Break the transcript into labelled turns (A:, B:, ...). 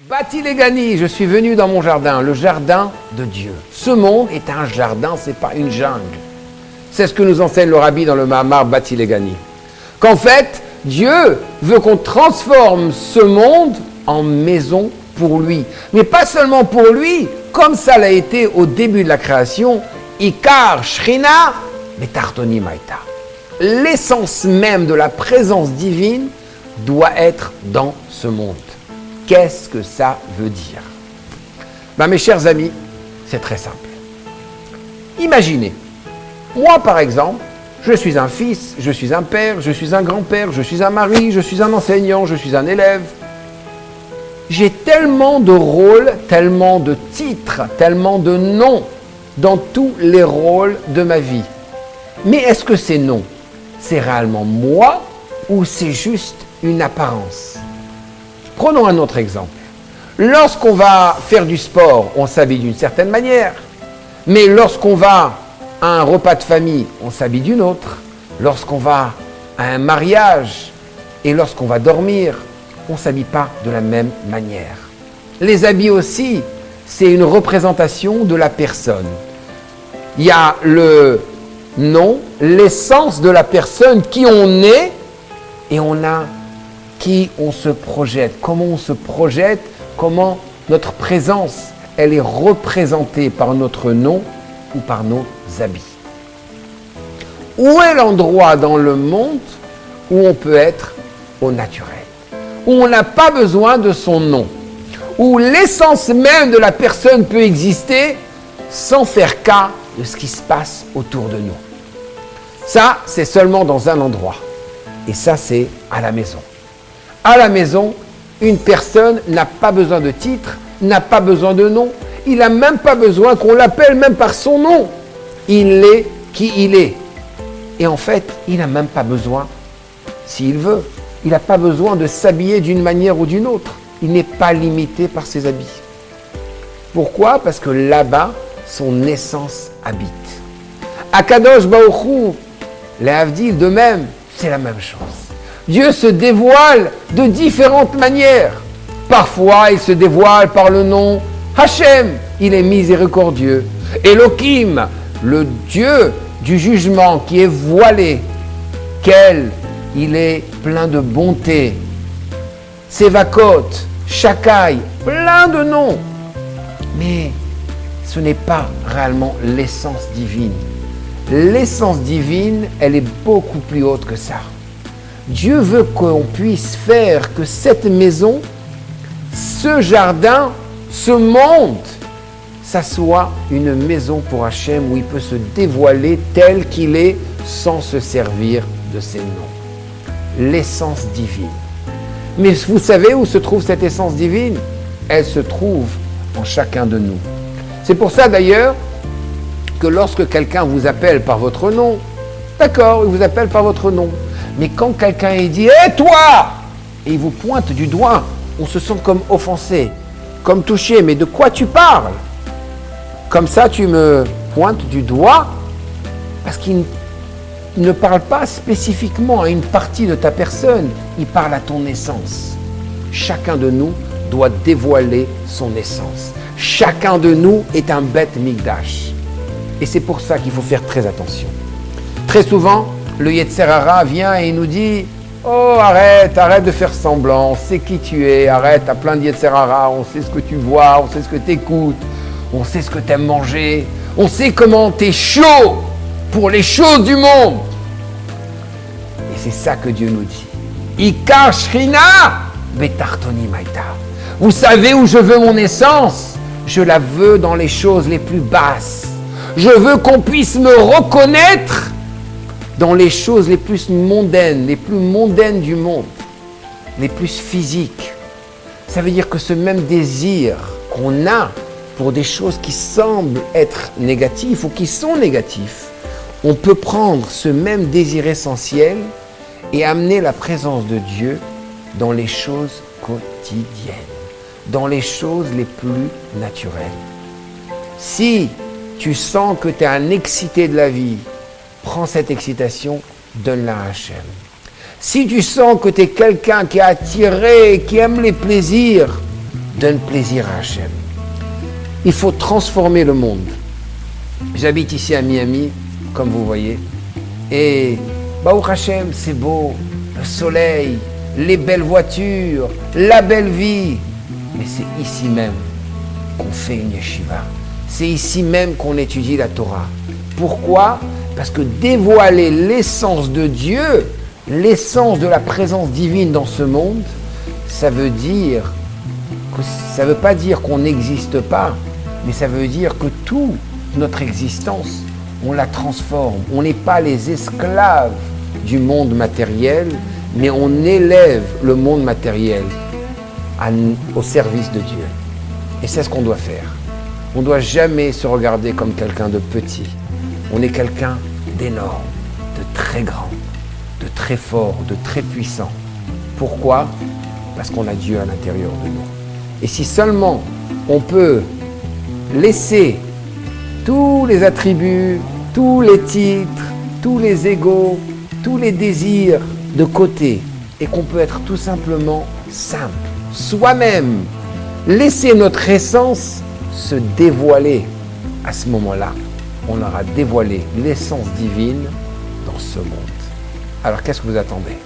A: Bati Legani, je suis venu dans mon jardin, le jardin de Dieu. Ce monde est un jardin, c'est pas une jungle. C'est ce que nous enseigne le rabbi dans le Mahamar Bati Legani. Qu'en fait, Dieu veut qu'on transforme ce monde en maison pour lui. Mais pas seulement pour lui, comme ça l'a été au début de la création, Ikar Shrina Betartoni Maïta. L'essence même de la présence divine doit être dans ce monde. Qu'est-ce que ça veut dire? Mes chers amis, c'est très simple. Imaginez, moi par exemple, je suis un fils, je suis un père, je suis un grand-père, je suis un mari, je suis un enseignant, je suis un élève. J'ai tellement de rôles, tellement de titres, tellement de noms dans tous les rôles de ma vie. Mais est-ce que ces noms, c'est réellement moi ou c'est juste une apparence? Prenons un autre exemple. Lorsqu'on va faire du sport, on s'habille d'une certaine manière. Mais lorsqu'on va à un repas de famille, on s'habille d'une autre. Lorsqu'on va à un mariage et lorsqu'on va dormir, on ne s'habille pas de la même manière. Les habits aussi, c'est une représentation de la personne. Il y a le nom, l'essence de la personne, qui on est, et on a qui on se projette, comment on se projette, comment notre présence, elle est représentée par notre nom ou par nos habits. Où est l'endroit dans le monde où on peut être au naturel, où on n'a pas besoin de son nom, où l'essence même de la personne peut exister sans faire cas de ce qui se passe autour de nous? Ça, c'est seulement dans un endroit. Et ça, c'est à la maison. À la maison, une personne n'a pas besoin de titre, n'a pas besoin de nom. Il n'a même pas besoin qu'on l'appelle même par son nom. Il est qui il est. Et en fait, il n'a même pas besoin, s'il veut, il n'a pas besoin de s'habiller d'une manière ou d'une autre. Il n'est pas limité par ses habits. Pourquoi? Parce que là-bas, son essence habite. Akadosh Baruch Hu, les Havdil de même, c'est la même chose. Dieu se dévoile de différentes manières. Parfois, il se dévoile par le nom Hachem, il est miséricordieux. Elohim, le Dieu du jugement qui est voilé. Il est plein de bonté. Sevakot, Shakai, plein de noms. Mais ce n'est pas réellement l'essence divine. L'essence divine, elle est beaucoup plus haute que ça. Dieu veut qu'on puisse faire que cette maison, ce jardin, ce monde, ça soit une maison pour Hachem où il peut se dévoiler tel qu'il est sans se servir de ses noms. L'essence divine. Mais vous savez où se trouve cette essence divine? Elle se trouve en chacun de nous. C'est pour ça d'ailleurs que lorsque quelqu'un vous appelle par votre nom, d'accord, il vous appelle par votre nom. Mais quand quelqu'un dit « Hé toi !» et il vous pointe du doigt, on se sent comme offensé, comme touché. Mais de quoi tu parles? Comme ça, tu me pointes du doigt parce qu'il ne parle pas spécifiquement à une partie de ta personne, il parle à ton essence. Chacun de nous doit dévoiler son essence. Chacun de nous est un Beth Mikdash. Et c'est pour ça qu'il faut faire très attention. Très souvent, le Yetzer Hara vient et il nous dit « Oh, arrête de faire semblant, on sait qui tu es, arrête, t'as plein de Yetzer Hara, on sait ce que tu vois, on sait ce que tu écoutes, on sait ce que tu aimes manger, on sait comment tu es chaud pour les choses du monde. » Et c'est ça que Dieu nous dit. « Ikar Shrina Betartoni Maïta. » Vous savez où je veux mon essence? Je la veux dans les choses les plus basses. Je veux qu'on puisse me reconnaître dans les choses les plus mondaines du monde, les plus physiques. Ça veut dire que ce même désir qu'on a pour des choses qui semblent être négatives ou qui sont négatifs, on peut prendre ce même désir essentiel et amener la présence de Dieu dans les choses quotidiennes, dans les choses les plus naturelles. Si tu sens que tu es un excité de la vie, prends cette excitation, donne-la à Hachem. Si tu sens que tu es quelqu'un qui est attiré, qui aime les plaisirs, donne plaisir à Hachem. Il faut transformer le monde. J'habite ici à Miami, comme vous voyez, et Baruch Hachem, c'est beau, le soleil, les belles voitures, la belle vie. Mais c'est ici même qu'on fait une yeshiva. C'est ici même qu'on étudie la Torah. Pourquoi? Parce que dévoiler l'essence de Dieu, l'essence de la présence divine dans ce monde, ça veut pas dire qu'on n'existe pas, mais ça veut dire que toute notre existence, on la transforme. On n'est pas les esclaves du monde matériel, mais on élève le monde matériel au service de Dieu. Et c'est ce qu'on doit faire. On ne doit jamais se regarder comme quelqu'un de petit. On est quelqu'un d'énorme, de très grand, de très fort, de très puissant. Pourquoi? Parce qu'on a Dieu à l'intérieur de nous. Et si seulement on peut laisser tous les attributs, tous les titres, tous les égos, tous les désirs de côté et qu'on peut être tout simplement simple, soi-même, laisser notre essence se dévoiler. À ce moment-là, on aura dévoilé l'essence divine dans ce monde. Alors qu'est-ce que vous attendez ?